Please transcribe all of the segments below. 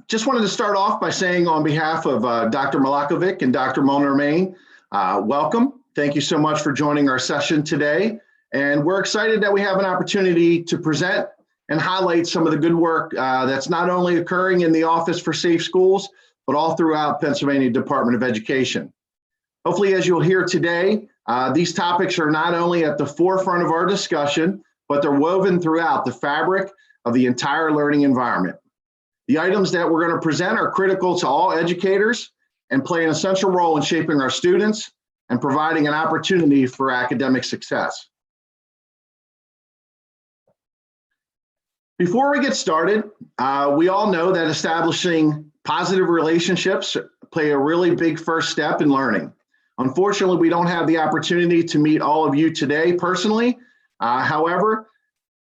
Just wanted to start off by saying on behalf of Dr. Malakovic and Dr. Molnar-Main, welcome. Thank you so much for joining our session today. And we're excited that we have an opportunity to present and highlight some of the good work that's not only occurring in the Office for Safe Schools, but all throughout Pennsylvania Department of Education. Hopefully, as you'll hear today, these topics are not only at the forefront of our discussion, but they're woven throughout the fabric of the entire learning environment. The items that we're going to present are critical to all educators and play an essential role in shaping our students and providing an opportunity for academic success. Before we get started, we all know that establishing positive relationships play a really big first step in learning. Unfortunately, we don't have the opportunity to meet all of you today personally. However,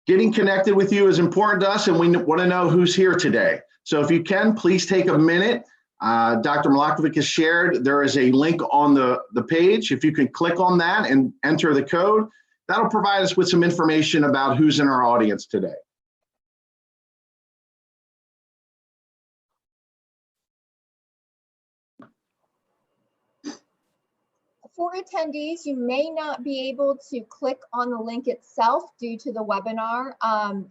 getting connected with you is important to us, and we want to know who's here today. So if you can, please take a minute. Dr. Malakovic has shared, there is a link on the page. If you can click on that and enter the code, that'll provide us with some information about who's in our audience today. For attendees, you may not be able to click on the link itself due to the webinar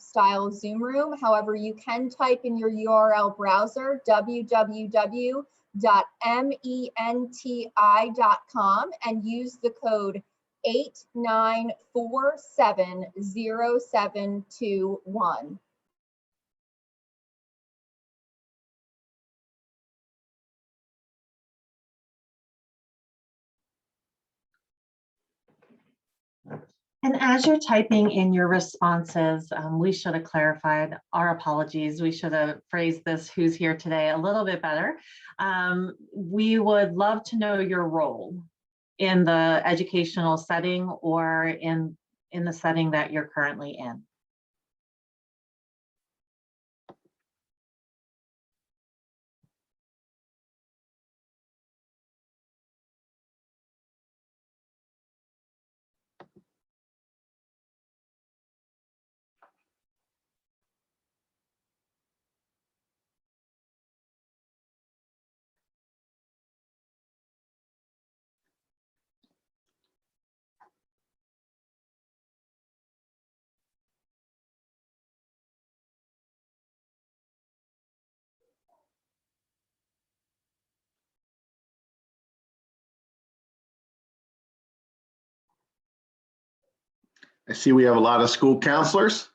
style Zoom room. However, you can type in your URL browser, www.menti.com, and use the code 89470721. And as you're typing in your responses, we should have clarified our apologies. We should have phrased this who's here today a little bit better. We would love to know your role in the educational setting or in the setting that you're currently in. I see we have a lot of school counselors.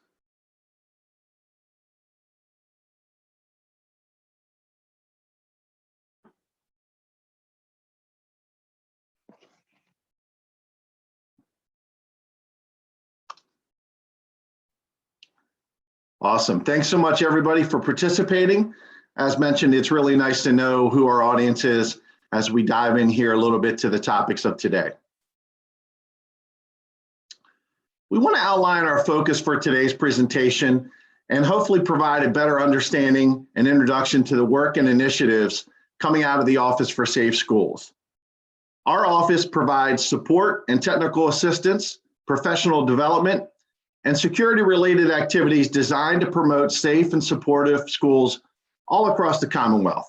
Awesome. Thanks so much, everybody, for participating. As mentioned, it's really nice to know who our audience is as we dive in here a little bit to the topics of today. We want to outline our focus for today's presentation and hopefully provide a better understanding and introduction to the work and initiatives coming out of the Office for Safe Schools. Our office provides support and technical assistance, professional development, and security-related activities designed to promote safe and supportive schools all across the Commonwealth.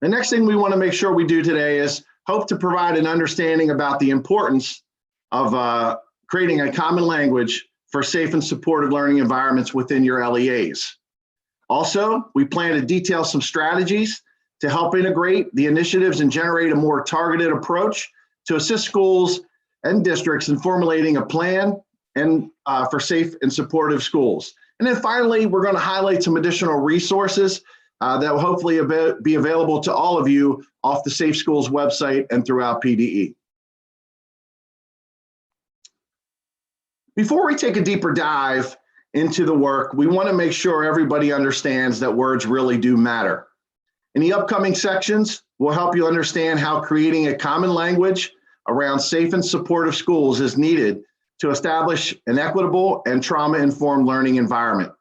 The next thing we want to make sure we do today is hope to provide an understanding about the importance of creating a common language for safe and supportive learning environments within your LEAs. Also, we plan to detail some strategies to help integrate the initiatives and generate a more targeted approach to assist schools and districts in formulating a plan and for safe and supportive schools. And then finally, we're going to highlight some additional resources that will hopefully be available to all of you off the Safe Schools website and throughout PDE. Before we take a deeper dive into the work, we want to make sure everybody understands that words really do matter. In the upcoming sections, we'll help you understand how creating a common language around safe and supportive schools is needed to establish an equitable and trauma-informed learning environment.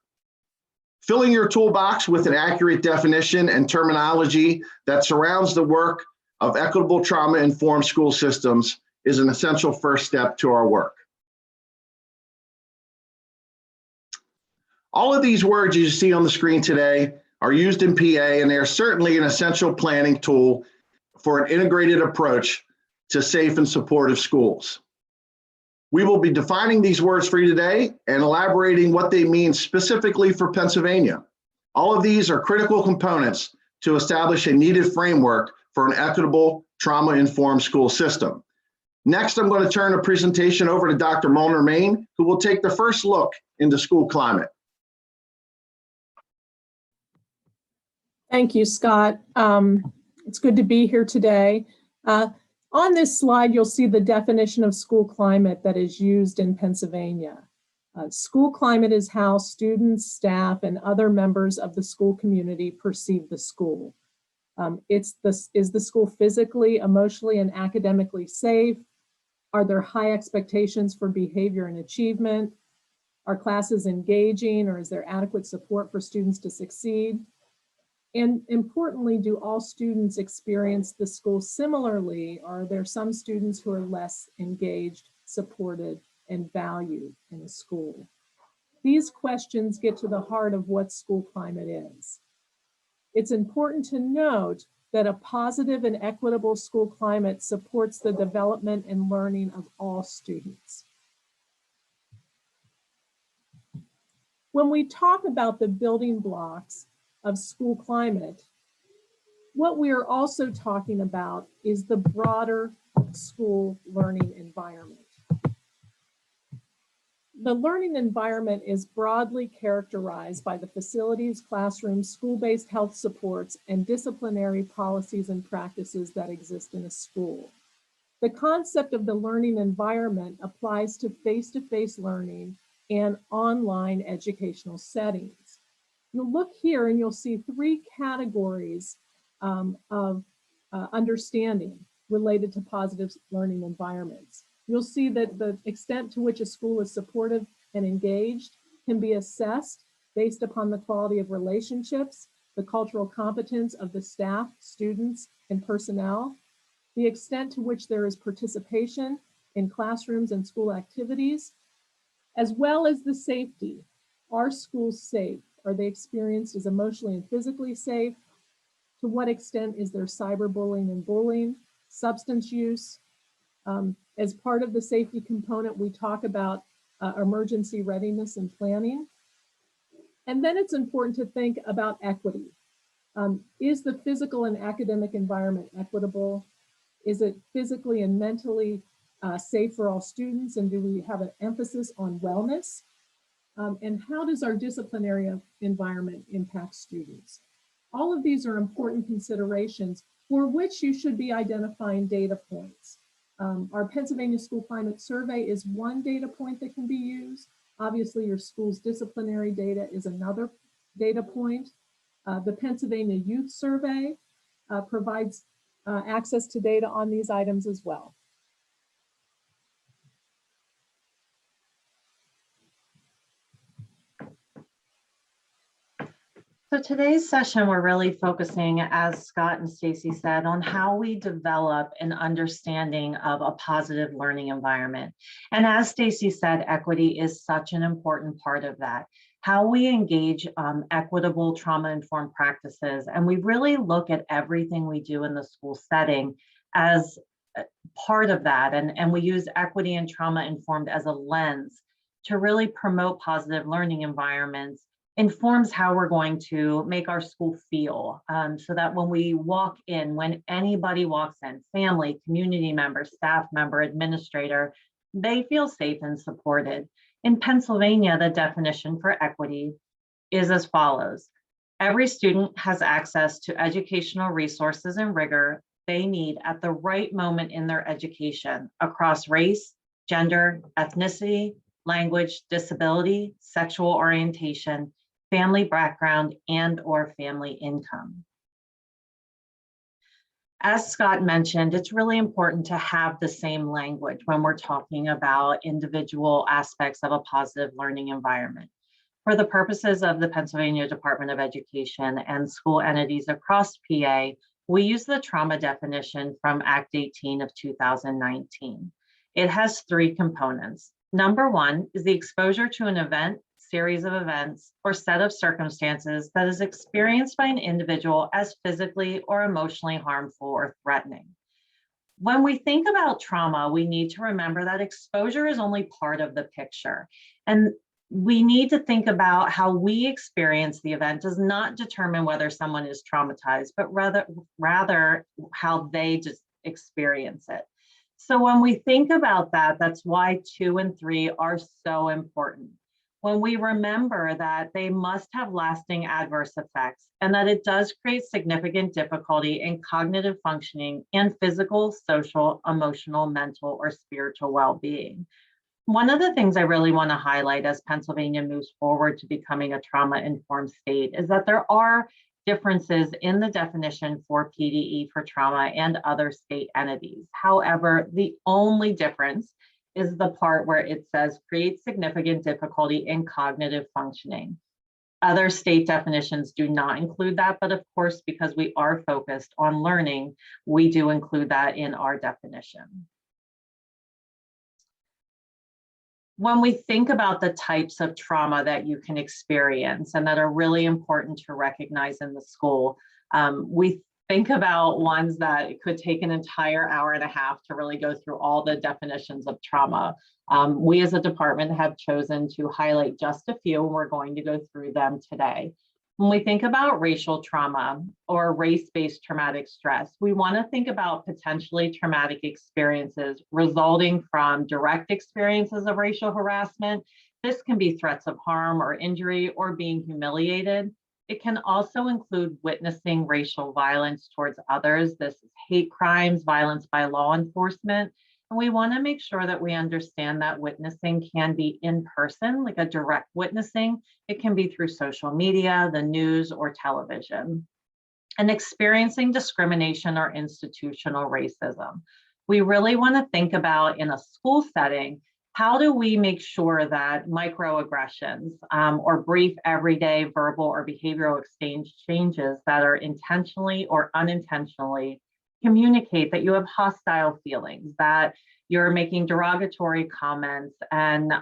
Filling your toolbox with an accurate definition and terminology that surrounds the work of equitable trauma-informed school systems is an essential first step to our work. All of these words you see on the screen today are used in PA, and they are certainly an essential planning tool for an integrated approach to safe and supportive schools. We will be defining these words for you today and elaborating what they mean specifically for Pennsylvania. All of these are critical components to establish a needed framework for an equitable, trauma-informed school system. Next, I'm going to turn the presentation over to Dr. Molnar-Main, who will take the first look into school climate. Thank you, Scott. It's good to be here today. On this slide, you'll see the definition of school climate that is used in Pennsylvania. School climate is how students, staff, and other members of the school community perceive the school. Is the school physically, emotionally, and academically safe? Are there high expectations for behavior and achievement? Are classes engaging, or is there adequate support for students to succeed? And importantly, do all students experience the school similarly, or are there some students who are less engaged, supported, and valued in the school? These questions get to the heart of what school climate is. It's important to note that a positive and equitable school climate supports the development and learning of all students. When we talk about the building blocks of school climate, what we are also talking about is the broader school learning environment. The learning environment is broadly characterized by the facilities, classrooms, school-based health supports, and disciplinary policies and practices that exist in a school. The concept of the learning environment applies to face-to-face learning and online educational settings. You'll look here and you'll see three categories of understanding related to positive learning environments. You'll see that the extent to which a school is supportive and engaged can be assessed based upon the quality of relationships, the cultural competence of the staff, students, and personnel, the extent to which there is participation in classrooms and school activities, as well as the safety. Are schools safe? Are they experienced as emotionally and physically safe? To what extent is there cyberbullying and bullying, substance use? As part of the safety component, we talk about emergency readiness and planning. And then it's important to think about equity. Is the physical and academic environment equitable? Is it physically and mentally safe for all students? And do we have an emphasis on wellness? And how does our disciplinary environment impact students? All of these are important considerations for which you should be identifying data points. Our Pennsylvania School Climate Survey is one data point that can be used. Obviously, your school's disciplinary data is another data point. The Pennsylvania Youth Survey provides access to data on these items as well. So today's session, we're really focusing, as Scott and Stacy said, on how we develop an understanding of a positive learning environment. And as Stacy said, equity is such an important part of that. How we engage equitable trauma-informed practices. And we really look at everything we do in the school setting as part of that. And we use equity and trauma-informed as a lens to really promote positive learning environments. Informs how we're going to make our school feel, so that when we walk in, when anybody walks in, family, community member, staff member, administrator, they feel safe and supported. In Pennsylvania, the definition for equity is as follows. Every student has access to educational resources and rigor they need at the right moment in their education across race, gender, ethnicity, language, disability, sexual orientation, family background, and/or family income. As Scott mentioned, it's really important to have the same language when we're talking about individual aspects of a positive learning environment. For the purposes of the Pennsylvania Department of Education and school entities across PA, we use the trauma definition from Act 18 of 2019. It has three components. Number one is the exposure to an event, series of events, or set of circumstances that is experienced by an individual as physically or emotionally harmful or threatening. When we think about trauma, we need to remember that exposure is only part of the picture. And we need to think about how we experience the event does not determine whether someone is traumatized, but rather how they just experience it. So when we think about that, that's why 2 and 3 are so important. When we remember that they must have lasting adverse effects and that it does create significant difficulty in cognitive functioning and physical, social, emotional, mental, or spiritual well-being. One of the things I really want to highlight as Pennsylvania moves forward to becoming a trauma-informed state is that there are differences in the definition for PDE for trauma and other state entities. However, the only difference is the part where it says create significant difficulty in cognitive functioning. Other state definitions do not include that, but of course, because we are focused on learning, we do include that in our definition. When we think about the types of trauma that you can experience and that are really important to recognize in the school, we think about ones that it could take an entire hour and a half to really go through all the definitions of trauma. We as a department have chosen to highlight just a few, and we're going to go through them today. When we think about racial trauma or race-based traumatic stress, we want to think about potentially traumatic experiences resulting from direct experiences of racial harassment. This can be threats of harm or injury or being humiliated. It can also include witnessing racial violence towards others. This is hate crimes, violence by law enforcement. And we want to make sure that we understand that witnessing can be in person, like a direct witnessing. It can be through social media, the news, or television. And experiencing discrimination or institutional racism. We really want to think about, in a school setting, how do we make sure that microaggressions or brief everyday verbal or behavioral exchanges that are intentionally or unintentionally communicate that you have hostile feelings, that you're making derogatory comments, and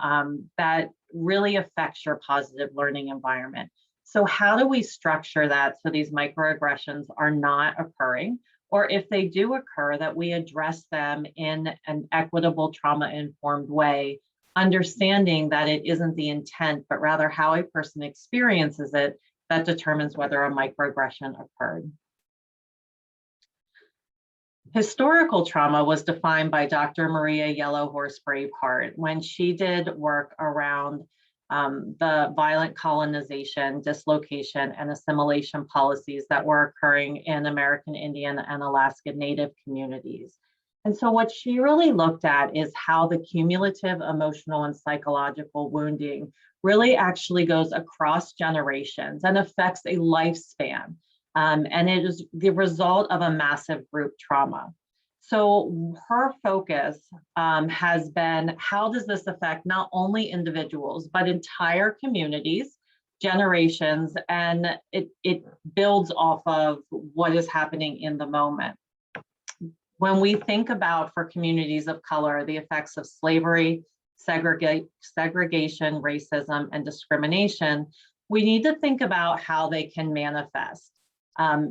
that really affects your positive learning environment. So how do we structure that so these microaggressions are not occurring? Or if they do occur, that we address them in an equitable, trauma-informed way, understanding that it isn't the intent, but rather how a person experiences it that determines whether a microaggression occurred. Historical trauma was defined by Dr. Maria Yellowhorse Braveheart when she did work around the violent colonization, dislocation, and assimilation policies that were occurring in American Indian and Alaska Native communities. And so what she really looked at is how the cumulative emotional and psychological wounding really actually goes across generations and affects a lifespan. And it is the result of a massive group trauma. So her focus has been, how does this affect not only individuals, but entire communities, generations, and it builds off of what is happening in the moment. When we think about, for communities of color, the effects of slavery, segregation, racism, and discrimination, we need to think about how they can manifest.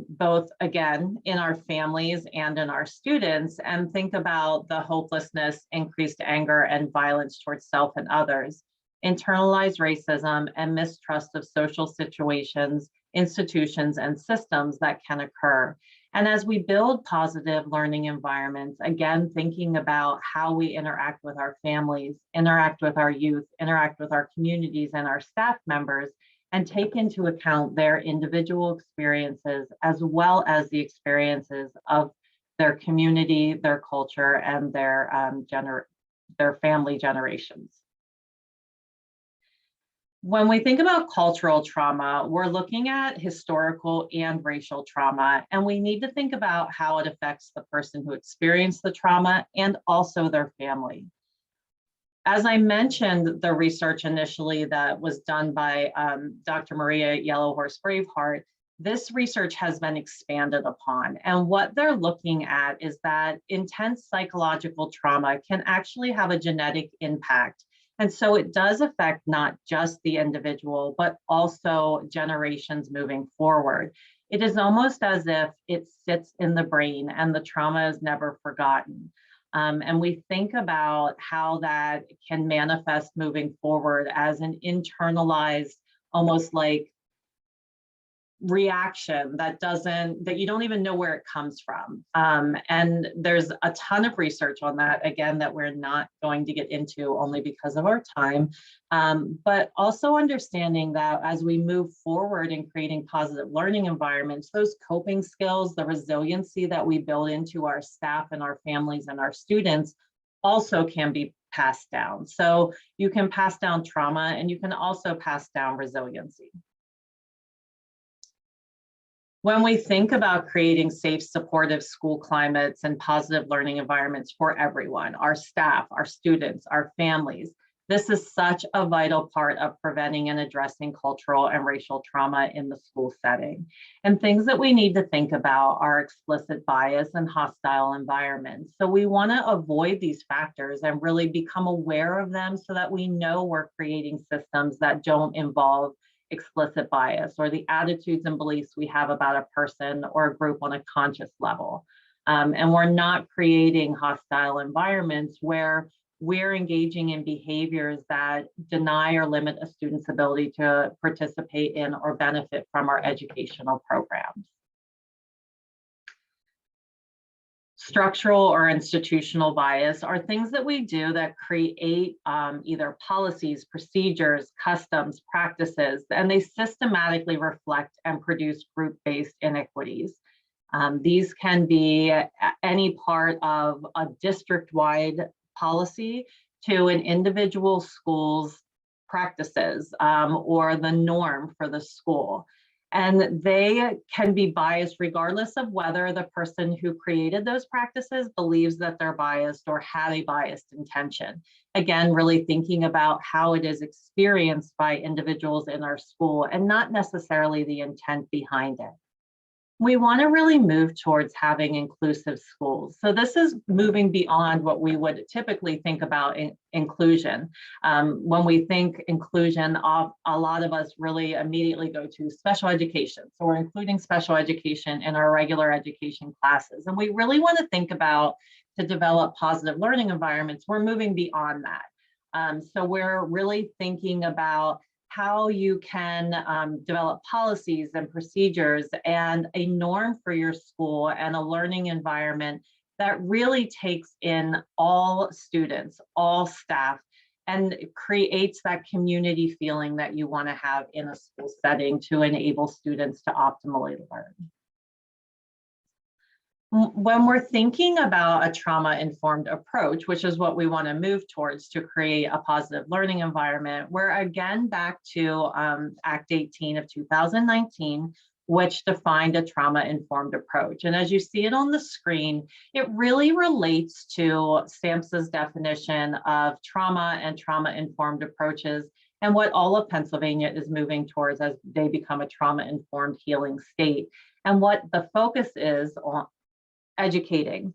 Both, again, in our families and in our students, and think about the hopelessness, increased anger, and violence towards self and others, internalized racism, and mistrust of social situations, institutions, and systems that can occur. And as we build positive learning environments, again, thinking about how we interact with our families, interact with our youth, interact with our communities and our staff members, and take into account their individual experiences as well as the experiences of their community, their culture, and their family generations. When we think about cultural trauma, we're looking at historical and racial trauma, and we need to think about how it affects the person who experienced the trauma and also their family. As I mentioned, the research initially that was done by Dr. Maria Yellowhorse Braveheart, this research has been expanded upon. And what they're looking at is that intense psychological trauma can actually have a genetic impact And so it does affect not just the individual, but also generations moving forward. It is almost as if it sits in the brain and the trauma is never forgotten. And we think about how that can manifest moving forward as an internalized, almost like reaction that you don't even know where it comes from. And there's a ton of research on that, again, that we're not going to get into only because of our time. But also understanding that as we move forward in creating positive learning environments, those coping skills, the resiliency that we build into our staff and our families and our students also can be passed down. So you can pass down trauma and you can also pass down resiliency. When we think about creating safe, supportive school climates and positive learning environments for everyone, our staff, our students, our families, this is such a vital part of preventing and addressing cultural and racial trauma in the school setting. And things that we need to think about are explicit bias and hostile environments. So we want to avoid these factors and really become aware of them so that we know we're creating systems that don't involve explicit bias or the attitudes and beliefs we have about a person or a group on a conscious level. And we're not creating hostile environments where we're engaging in behaviors that deny or limit a student's ability to participate in or benefit from our educational programs. Structural or institutional bias are things that we do that create either policies, procedures, customs, practices, and they systematically reflect and produce group-based inequities. These can be any part of a district-wide policy to an individual school's practices or the norm for the school. And they can be biased regardless of whether the person who created those practices believes that they're biased or had a biased intention. Again, really thinking about how it is experienced by individuals in our school and not necessarily the intent behind it. We want to really move towards having inclusive schools. So this is moving beyond what we would typically think about in inclusion. When we think inclusion, a lot of us really immediately go to special education. So we're including special education in our regular education classes. And we really want to think about, to develop positive learning environments, we're moving beyond that. So we're really thinking about how you can develop policies and procedures and a norm for your school and a learning environment that really takes in all students, all staff, and creates that community feeling that you want to have in a school setting to enable students to optimally learn. When we're thinking about a trauma-informed approach, which is what we want to move towards to create a positive learning environment, we're again back to Act 18 of 2019, which defined a trauma-informed approach. And as you see it on the screen, it really relates to SAMHSA's definition of trauma and trauma-informed approaches and what all of Pennsylvania is moving towards as they become a trauma-informed healing state. And what the focus is on educating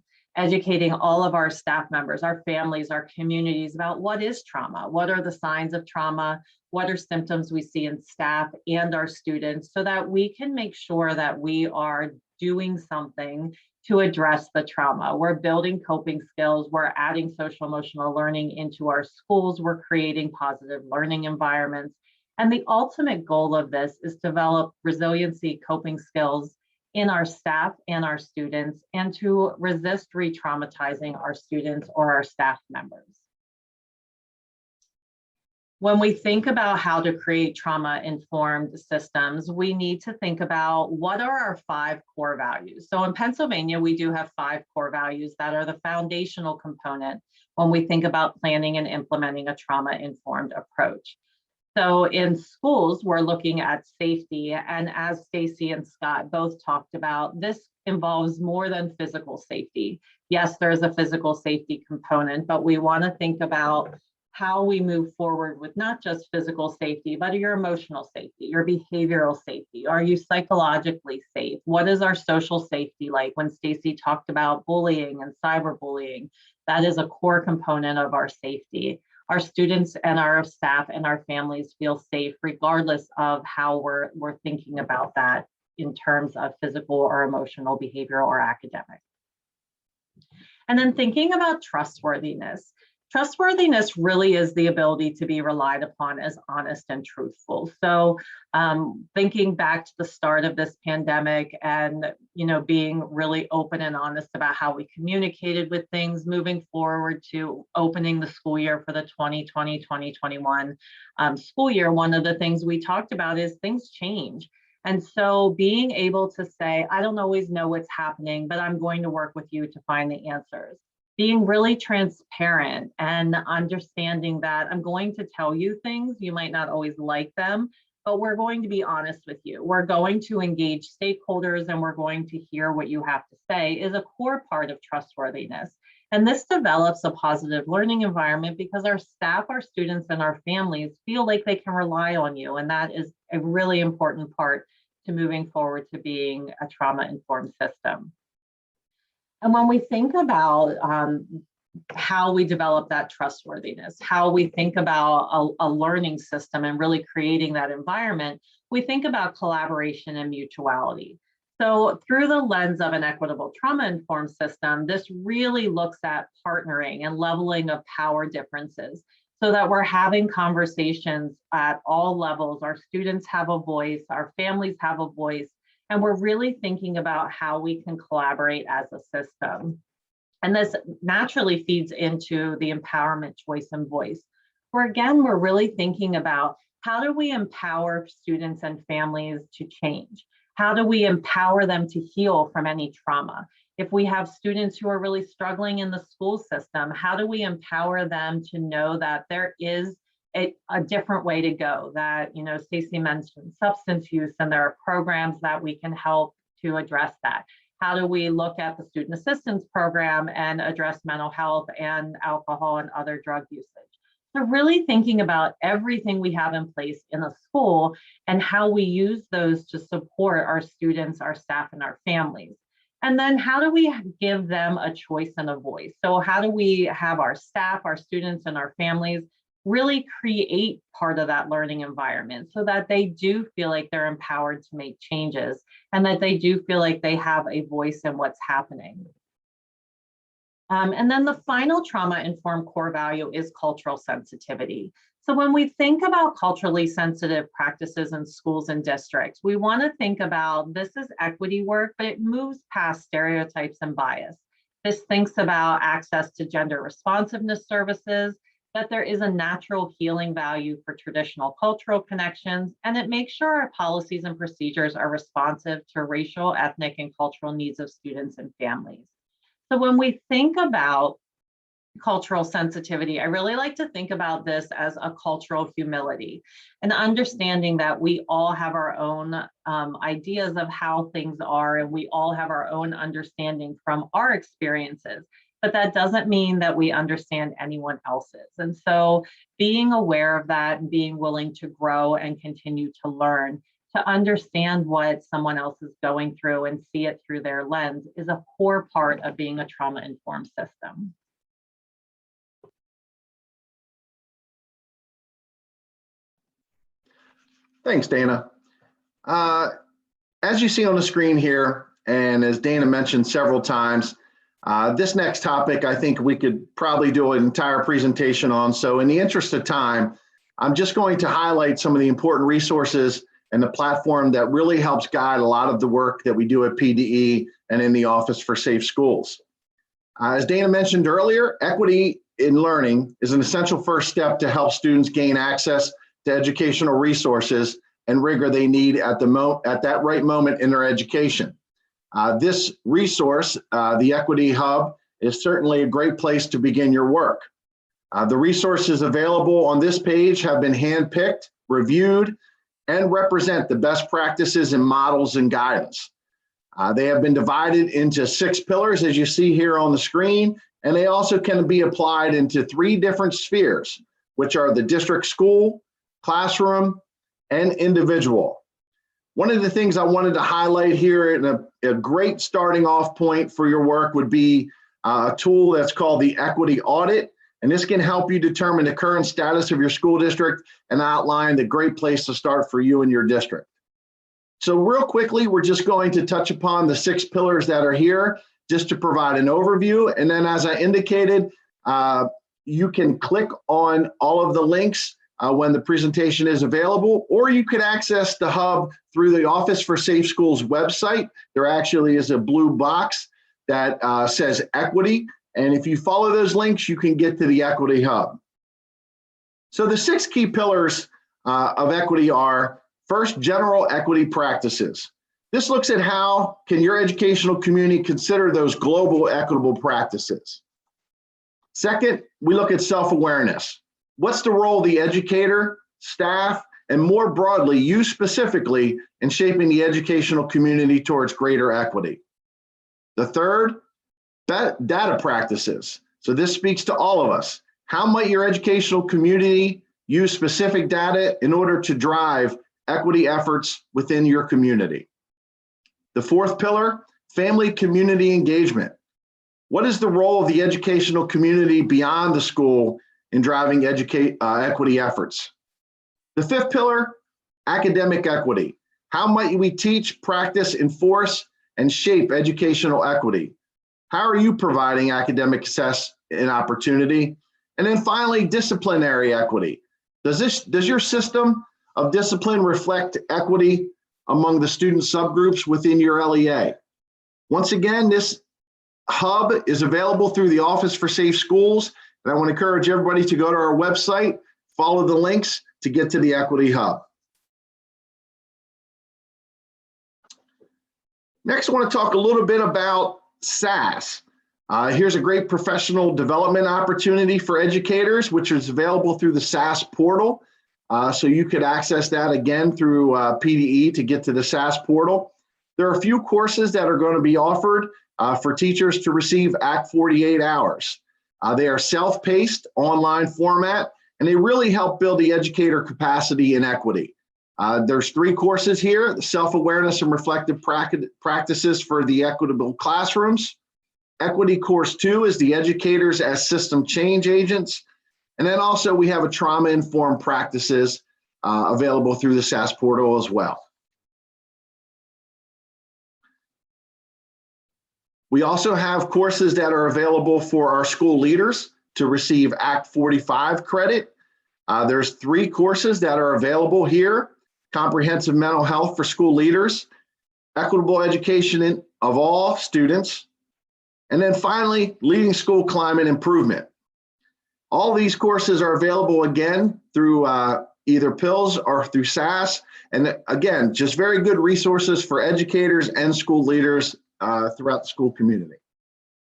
all of our staff members, our families, our communities about what is trauma, what are the signs of trauma, what are symptoms we see in staff and our students, so that we can make sure that we are doing something to address the trauma. We're building coping skills, we're adding social emotional learning into our schools, we're creating positive learning environments. And the ultimate goal of this is to develop resiliency coping skills in our staff and our students, and to resist re-traumatizing our students or our staff members. When we think about how to create trauma-informed systems, we need to think about what are our 5 core values. So in Pennsylvania, we do have 5 core values that are the foundational component when we think about planning and implementing a trauma-informed approach. So in schools, we're looking at safety, and as Stacy and Scott both talked about, this involves more than physical safety. Yes, there's a physical safety component, but we want to think about how we move forward with not just physical safety, but your emotional safety, your behavioral safety. Are you psychologically safe? What is our social safety like? When Stacy talked about bullying and cyberbullying, that is a core component of our safety. our students and our staff and our families feel safe, regardless of how we're thinking about that in terms of physical or emotional behavior or academic. And then thinking about trustworthiness. Trustworthiness really is the ability to be relied upon as honest and truthful. So thinking back to the start of this pandemic and being really open and honest about how we communicated with things, moving forward to opening the school year for the 2020-2021 school year, one of the things we talked about is things change. And so being able to say, I don't always know what's happening, but I'm going to work with you to find the answers. Being really transparent and understanding that I'm going to tell you things, you might not always like them, but we're going to be honest with you. We're going to engage stakeholders and we're going to hear what you have to say is a core part of trustworthiness. And this develops a positive learning environment because our staff, our students, and our families feel like they can rely on you. And that is a really important part to moving forward to being a trauma-informed system. And when we think about how we develop that trustworthiness, how we think about a learning system and really creating that environment, we think about collaboration and mutuality. So through the lens of an equitable trauma-informed system, this really looks at partnering and leveling of power differences so that we're having conversations at all levels. Our students have a voice, our families have a voice, and we're really thinking about how we can collaborate as a system. And this naturally feeds into the empowerment, choice, and voice, where again, we're really thinking about how do we empower students and families to change? How do we empower them to heal from any trauma? If we have students who are really struggling in the school system, how do we empower them to know that there is a different way to go? That, Stacey mentioned substance use, and there are programs that we can help to address that. How do we look at the student assistance program and address mental health and alcohol and other drug usage? So really thinking about everything we have in place in a school and how we use those to support our students, our staff, and our families. And then how do we give them a choice and a voice? So how do we have our staff, our students, and our families really create part of that learning environment so that they do feel like they're empowered to make changes and that they do feel like they have a voice in what's happening. And then the final trauma-informed core value is cultural sensitivity. So when we think about culturally sensitive practices in schools and districts, we want to think about this is equity work, but it moves past stereotypes and bias. This thinks about access to gender responsiveness services, that there is a natural healing value for traditional cultural connections, and it makes sure our policies and procedures are responsive to racial, ethnic, and cultural needs of students and families. So when we think about cultural sensitivity, I really like to think about this as a cultural humility, and understanding that we all have our own ideas of how things are, and we all have our own understanding from our experiences. But that doesn't mean that we understand anyone else's. And so being aware of that and being willing to grow and continue to learn, to understand what someone else is going through and see it through their lens is a core part of being a trauma-informed system. Thanks, Dana. As you see on the screen here, and as Dana mentioned several times, this next topic, I think we could probably do an entire presentation on. So in the interest of time, I'm just going to highlight some of the important resources and the platform that really helps guide a lot of the work that we do at PDE and in the Office for Safe Schools. As Dana mentioned earlier, equity in learning is an essential first step to help students gain access to educational resources and rigor they need at that right moment in their education. This resource, the Equity Hub, is certainly a great place to begin your work. The resources available on this page have been handpicked, reviewed, and represent the best practices and models and guidance. They have been divided into 6 pillars, as you see here on the screen, and they also can be applied into 3 different spheres, which are the district school, classroom, and individual. One of the things I wanted to highlight here, and a great starting off point for your work would be a tool that's called the Equity Audit. And this can help you determine the current status of your school district and outline the great place to start for you and your district. So real quickly, we're just going to touch upon the 6 pillars that are here just to provide an overview. And then as I indicated, you can click on all of the links when the presentation is available, or you could access the hub through the Office for Safe Schools website. There actually is a blue box that says equity. And if you follow those links, you can get to the Equity Hub. So the 6 key pillars of equity are: first, general equity practices. This looks at how can your educational community consider those global equitable practices. Second, we look at self-awareness. What's the role of the educator, staff, and more broadly, you specifically, in shaping the educational community towards greater equity? The third, data practices. So this speaks to all of us. How might your educational community use specific data in order to drive equity efforts within your community? The fourth pillar, family community engagement. What is the role of the educational community beyond the school in driving equity efforts? The fifth pillar, academic equity. How might we teach, practice, enforce, and shape educational equity? How are you providing academic success and opportunity? And then finally, disciplinary equity. Does your system of discipline reflect equity among the student subgroups within your LEA? Once again, this hub is available through the Office for Safe Schools, and I want to encourage everybody to go to our website, follow the links to get to the Equity Hub. Next, I want to talk a little bit about SAS. Here's a great professional development opportunity for educators, which is available through the SAS portal. So you could access that again through PDE to get to the SAS portal. There are a few courses that are going to be offered for teachers to receive Act 48 hours. They are self-paced, online format, and they really help build the educator capacity in equity. There's 3 courses here: the self-awareness and reflective practices for the equitable classrooms. Equity Course 2 is the educators as system change agents. And then also we have a trauma-informed practices available through the SAS portal as well. We also have courses that are available for our school leaders to receive Act 45 credit. There's 3 courses that are available here: comprehensive mental health for school leaders, equitable education of all students, and then finally, leading school climate improvement. All these courses are available again through either PILS or through SAS. And again, just very good resources for educators and school leaders throughout the school community.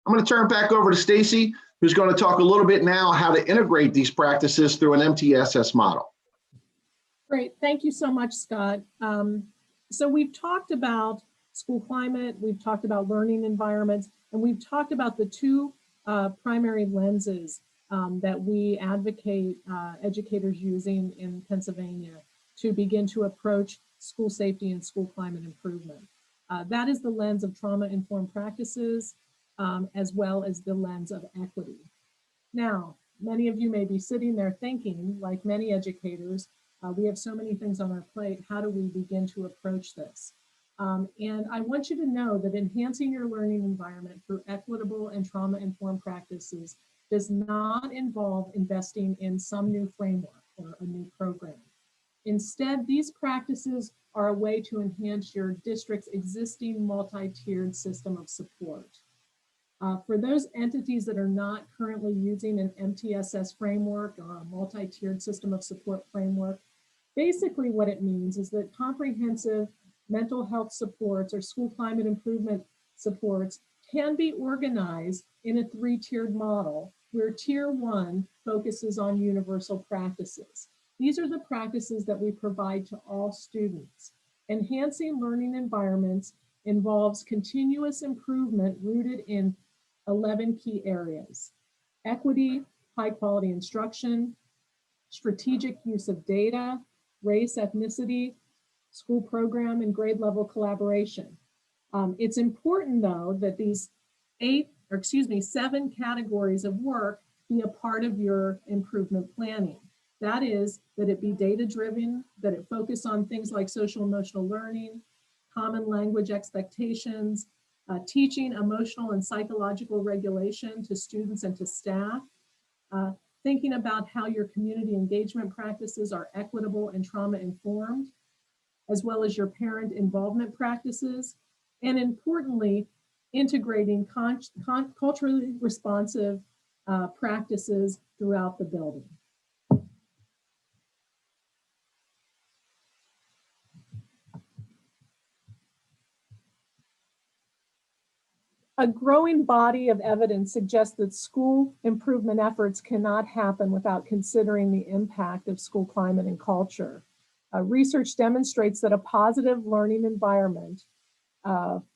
I'm going to turn it back over to Stacy, who's going to talk a little bit now how to integrate these practices through an MTSS model. Great, thank you so much, Scott. So we've talked about school climate, we've talked about learning environments, and we've talked about the 2 primary lenses that we advocate educators using in Pennsylvania to begin to approach school safety and school climate improvement. That is the lens of trauma-informed practices, as well as the lens of equity. Now, many of you may be sitting there thinking, like many educators, we have so many things on our plate, how do we begin to approach this? And I want you to know that enhancing your learning environment through equitable and trauma-informed practices does not involve investing in some new framework or a new program. Instead, these practices are a way to enhance your district's existing multi-tiered system of support. For those entities that are not currently using an MTSS framework or a multi-tiered system of support framework, basically what it means is that comprehensive mental health supports or school climate improvement supports can be organized in a 3-tiered model where Tier 1 focuses on universal practices. These are the practices that we provide to all students. Enhancing learning environments involves continuous improvement rooted in 11 key areas: equity, high quality instruction, strategic use of data, race, ethnicity, school program, and grade level collaboration. It's important though that these 7 categories of work be a part of your improvement planning. That is, that it be data-driven, that it focus on things like social emotional learning, common language expectations, teaching emotional and psychological regulation to students and to staff, thinking about how your community engagement practices are equitable and trauma-informed, as well as your parent involvement practices, and importantly, integrating culturally responsive practices throughout the building. A growing body of evidence suggests that school improvement efforts cannot happen without considering the impact of school climate and culture. Research demonstrates that a positive learning environment,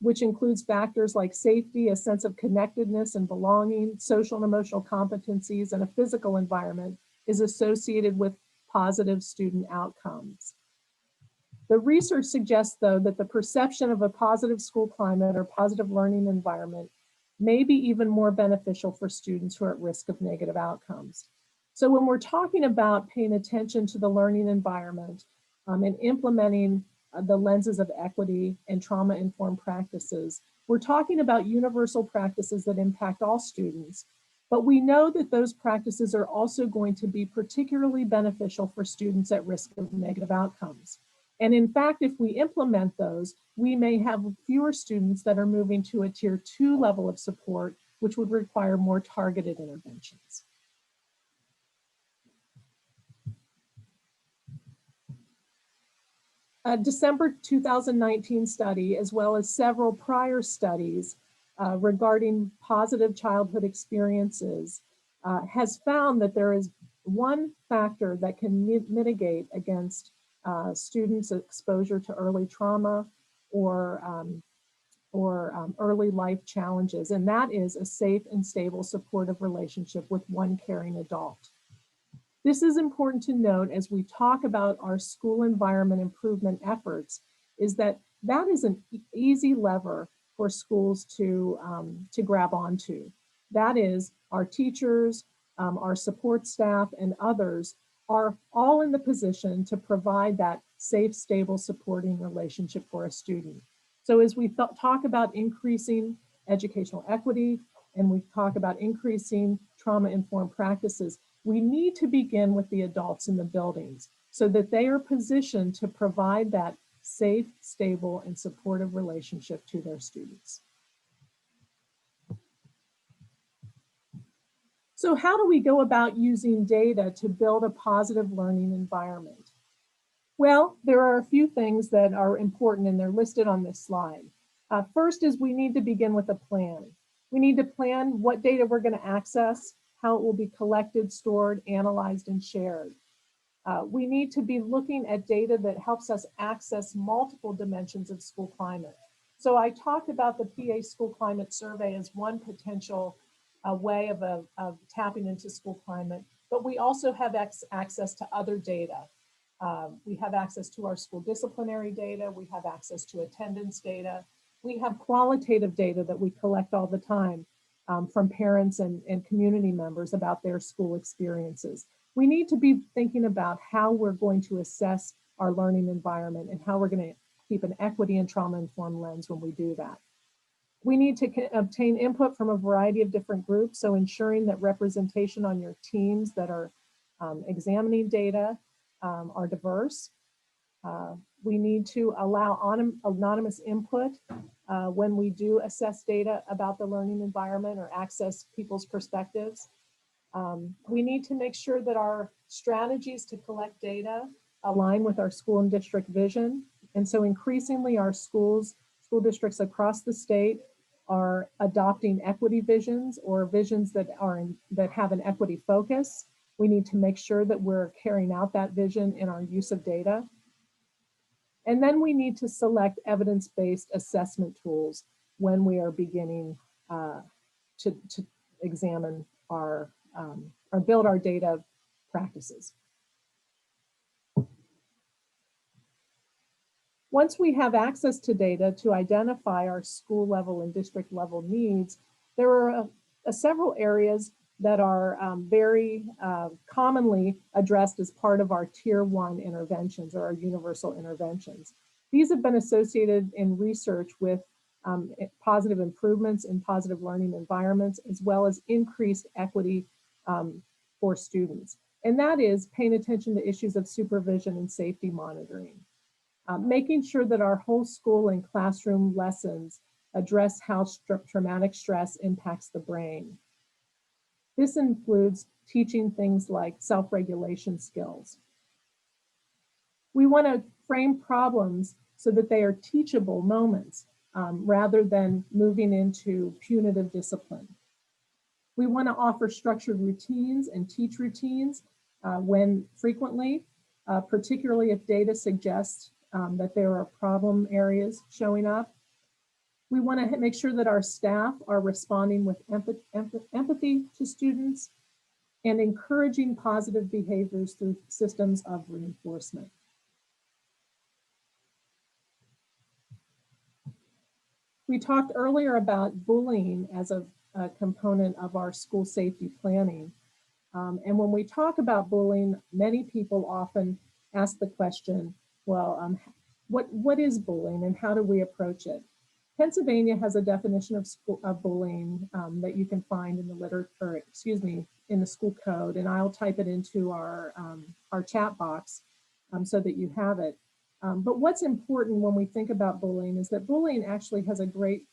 which includes factors like safety, a sense of connectedness and belonging, social and emotional competencies, and a physical environment, is associated with positive student outcomes. The research suggests, though, that the perception of a positive school climate or positive learning environment may be even more beneficial for students who are at risk of negative outcomes. So when we're talking about paying attention to the learning environment and implementing the lenses of equity and trauma-informed practices, we're talking about universal practices that impact all students, but we know that those practices are also going to be particularly beneficial for students at risk of negative outcomes. And in fact, if we implement those, we may have fewer students that are moving to a tier 2 level of support, which would require more targeted interventions. A December 2019 study, as well as several prior studies regarding positive childhood experiences, has found that there is one factor that can mitigate against students' exposure to early trauma or early life challenges, and that is a safe and stable supportive relationship with one caring adult. This is important to note as we talk about our school environment improvement efforts, is that that is an easy lever for schools to grab onto. That is, our teachers, our support staff, and others are all in the position to provide that safe, stable, supporting relationship for a student. So as we talk about increasing educational equity and we talk about increasing trauma-informed practices, we need to begin with the adults in the buildings so that they are positioned to provide that safe, stable, and supportive relationship to their students. So how do we go about using data to build a positive learning environment? Well, there are a few things that are important and they're listed on this slide. First is we need to begin with a plan. We need to plan what data we're going to access, how it will be collected, stored, analyzed, and shared. We need to be looking at data that helps us access multiple dimensions of school climate. So I talked about the PA School Climate Survey as one potential way of tapping into school climate, but we also have access to other data. We have access to our school disciplinary data, we have access to attendance data, we have qualitative data that we collect all the time from parents and community members about their school experiences. We need to be thinking about how we're going to assess our learning environment and how we're going to keep an equity and trauma-informed lens when we do that. We need to obtain input from a variety of different groups, so ensuring that representation on your teams that are examining data are diverse. We need to allow anonymous input when we do assess data about the learning environment or access people's perspectives. We need to make sure that our strategies to collect data align with our school and district vision. And so increasingly our school districts across the state are adopting equity visions or visions that have an equity focus. We need to make sure that we're carrying out that vision in our use of data. And then we need to select evidence-based assessment tools when we are beginning to examine or build our data practices. Once we have access to data to identify our school level and district level needs, there are several areas that are very commonly addressed as part of our Tier 1 interventions or our universal interventions. These have been associated in research with positive improvements in positive learning environments, as well as increased equity for students. And that is paying attention to issues of supervision and safety monitoring. Making sure that our whole school and classroom lessons address how traumatic stress impacts the brain. This includes teaching things like self-regulation skills. We want to frame problems so that they are teachable moments rather than moving into punitive discipline. We want to offer structured routines and teach routines when frequently, particularly if data suggests that there are problem areas showing up. We want to make sure that our staff are responding with empathy to students and encouraging positive behaviors through systems of reinforcement. We talked earlier about bullying as a component of our school safety planning. And when we talk about bullying, many people often ask the question, well, what is bullying and how do we approach it? Pennsylvania has a definition of bullying that you can find in the literature, in the school code, and I'll type it into our chat box so that you have it. But what's important when we think about bullying is that bullying actually has a great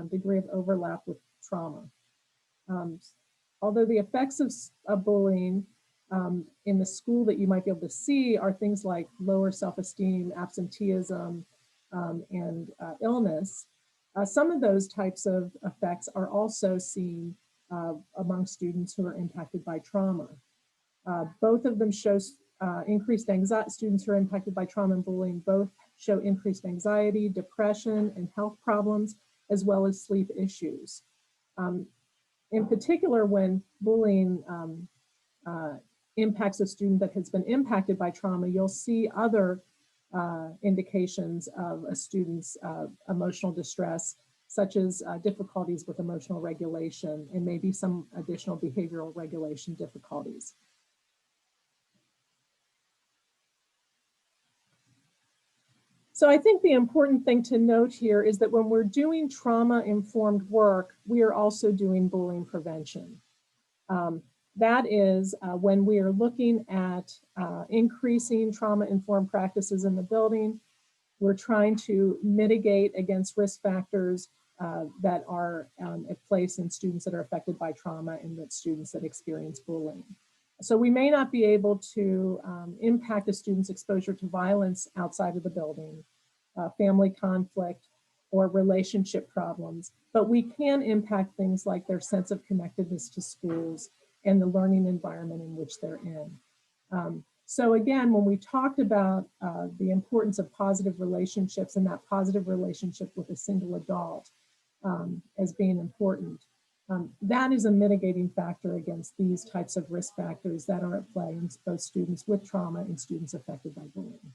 degree of overlap with trauma. Although the effects of bullying in the school that you might be able to see are things like lower self-esteem, absenteeism, and illness, some of those types of effects are also seen among students who are impacted by trauma. Both of them show increased anxiety. Students who are impacted by trauma and bullying both show increased anxiety, depression, and health problems, as well as sleep issues. In particular, when bullying impacts a student that has been impacted by trauma, you'll see other indications of a student's emotional distress, such as difficulties with emotional regulation and maybe some additional behavioral regulation difficulties. So I think the important thing to note here is that when we're doing trauma-informed work, we are also doing bullying prevention. That is when we are looking at increasing trauma-informed practices in the building, we're trying to mitigate against risk factors that are at place in students that are affected by trauma and that students that experience bullying. So we may not be able to impact a student's exposure to violence outside of the building, family conflict, or relationship problems, but we can impact things like their sense of connectedness to schools and the learning environment in which they're in. So again, when we talked about the importance of positive relationships and that positive relationship with a single adult as being important, that is a mitigating factor against these types of risk factors that are at play in both students with trauma and students affected by bullying.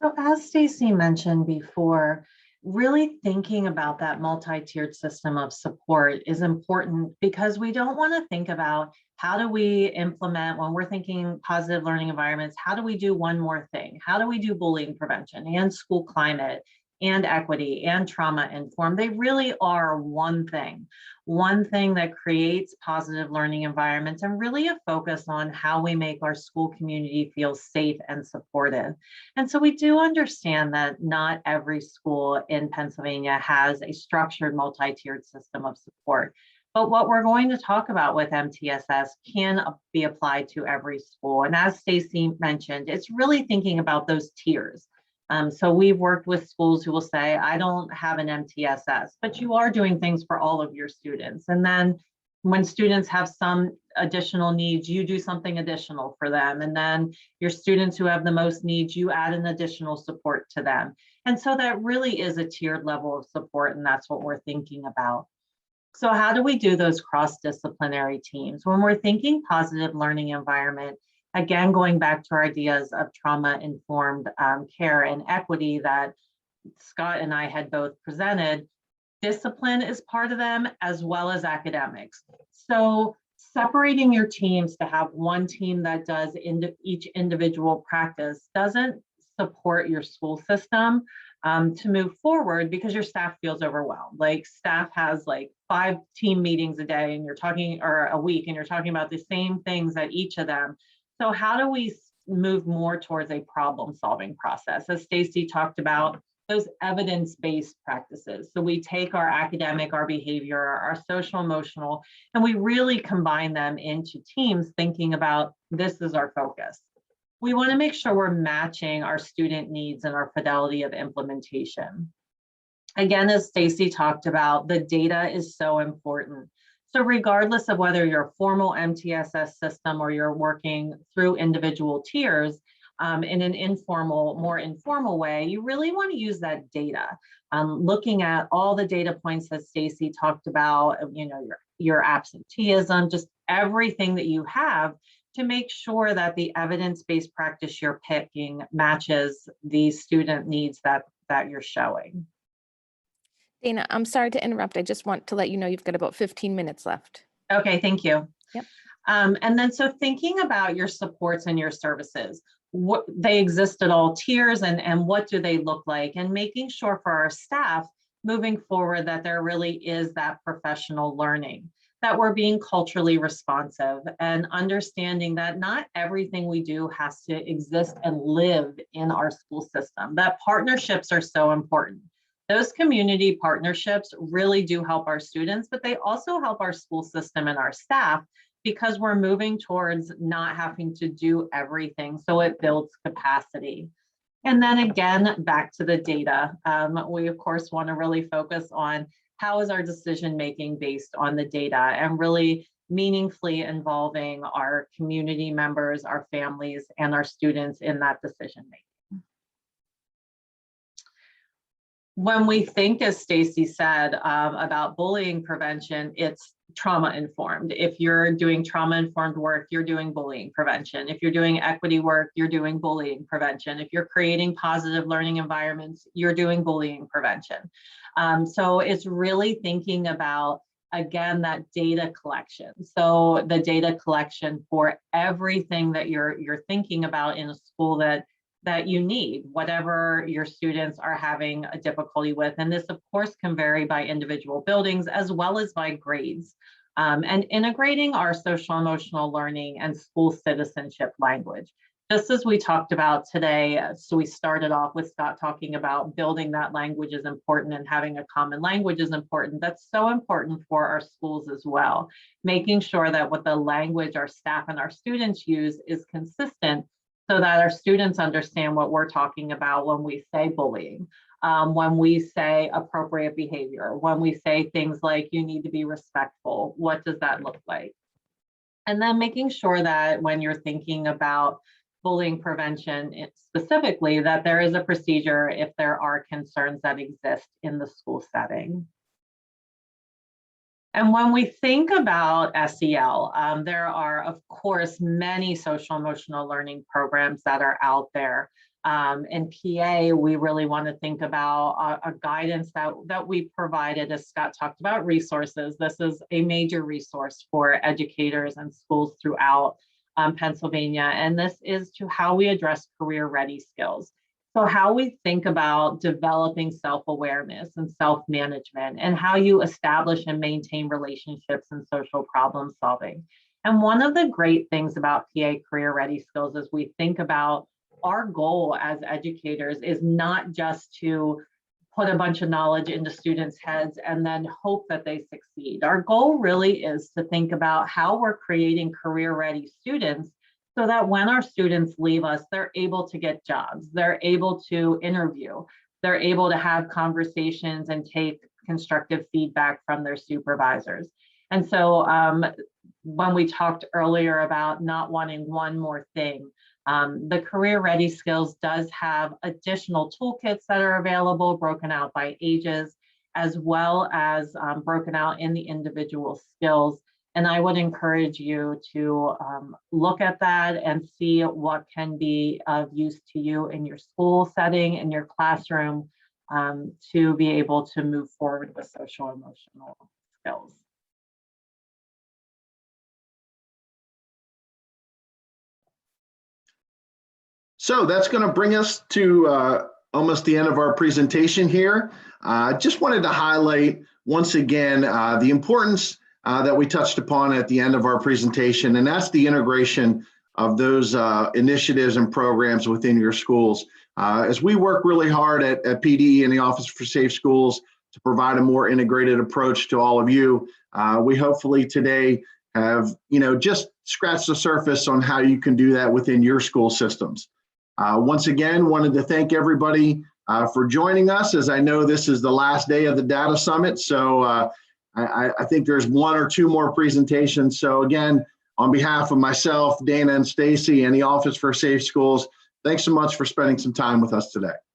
So as Stacy mentioned before, really thinking about that multi-tiered system of support is important because we don't want to think about how do we implement, when we're thinking positive learning environments, how do we do one more thing? How do we do bullying prevention and school climate and equity and trauma informed? They really are one thing that creates positive learning environments and really a focus on how we make our school community feel safe and supportive. And so we do understand that not every school in Pennsylvania has a structured multi-tiered system of support. But what we're going to talk about with MTSS can be applied to every school. And as Stacy mentioned, it's really thinking about those tiers. So we've worked with schools who will say, I don't have an MTSS, but you are doing things for all of your students. And then when students have some additional needs, you do something additional for them. And then your students who have the most needs, you add an additional support to them. And so that really is a tiered level of support, and that's what we're thinking about. So how do we do those cross-disciplinary teams? When we're thinking positive learning environment, again, going back to our ideas of trauma-informed care and equity that Scott and I had both presented, Discipline is part of them, as well as academics. So separating your teams to have one team that does each individual practice doesn't support your school system to move forward, because your staff feels overwhelmed. Like, staff has like 5 team meetings a day, and you're talking, or a week, and you're talking about the same things at each of them. So how do we move more towards a problem-solving process? As Stacy talked about, those evidence-based practices. So we take our academic, our behavior, our social emotional, and we really combine them into teams, thinking about this is our focus. We want to make sure we're matching our student needs and our fidelity of implementation. Again, as Stacy talked about, the data is so important. So regardless of whether you're a formal MTSS system or you're working through individual tiers, in an informal, more informal way, you really want to use that data. Looking at all the data points that Stacy talked about, your absenteeism, just everything that you have, to make sure that the evidence-based practice you're picking matches the student needs that you're showing. Dana, I'm sorry to interrupt. I just want to let you know you've got about 15 minutes left. Okay, thank you. Yep. And then so thinking about your supports and your services, what they exist at all tiers, and what do they look like, and making sure for our staff moving forward that there really is that professional learning, that we're being culturally responsive, and understanding that not everything we do has to exist and live in our school system, that partnerships are so important. Those community partnerships really do help our students, but they also help our school system and our staff, because we're moving towards not having to do everything. So it builds capacity. And then again, back to the data. We of course want to really focus on how is our decision-making based on the data, and really meaningfully involving our community members, our families, and our students in that decision-making. When we think, as Stacy said, about bullying prevention, it's trauma-informed. If you're doing trauma-informed work, you're doing bullying prevention. If you're doing equity work, you're doing bullying prevention. If you're creating positive learning environments, you're doing bullying prevention. So it's really thinking about, again, that data collection. So the data collection for everything that you're thinking about in a school that you need, whatever your students are having a difficulty with. And this, of course, can vary by individual buildings as well as by grades. And integrating our social emotional learning and school citizenship language. Just as we talked about today, so we started off with Scott talking about building that language is important, and having a common language is important. That's so important for our schools as well. Making sure that what the language our staff and our students use is consistent, so that our students understand what we're talking about when we say bullying, when we say appropriate behavior, when we say things like you need to be respectful, what does that look like? And then making sure that when you're thinking about bullying prevention specifically, that there is a procedure if there are concerns that exist in the school setting. And when we think about SEL, there are, of course, many social emotional learning programs that are out there. In PA, we really want to think about a guidance that we provided, as Scott talked about, resources. This is a major resource for educators and schools throughout Pennsylvania, and this is to how we address career-ready skills. So how we think about developing self-awareness and self-management, and how you establish and maintain relationships and social problem solving. And one of the great things about PA career-ready skills is we think about our goal as educators is not just to put a bunch of knowledge into students' heads and then hope that they succeed. Our goal really is to think about how we're creating career-ready students, so that when our students leave us, they're able to get jobs, they're able to interview, they're able to have conversations and take constructive feedback from their supervisors. And so when we talked earlier about not wanting one more thing, the Career Ready Skills does have additional toolkits that are available, broken out by ages, as well as broken out in the individual skills. And I would encourage you to look at that and see what can be of use to you in your school setting, in your classroom, to be able to move forward with social emotional skills. So that's going to bring us to almost the end of our presentation here. I just wanted to highlight once again the importance that we touched upon at the end of our presentation, and that's the integration of those initiatives and programs within your schools. As we work really hard at PDE and the Office for Safe Schools to provide a more integrated approach to all of you, we hopefully today have just scratched the surface on how you can do that within your school systems. Once again, wanted to thank everybody for joining us, as I know this is the last day of the Data Summit. So I think there's one or two more presentations. So again, on behalf of myself, Dana and Stacy, and the Office for Safe Schools, thanks so much for spending some time with us today.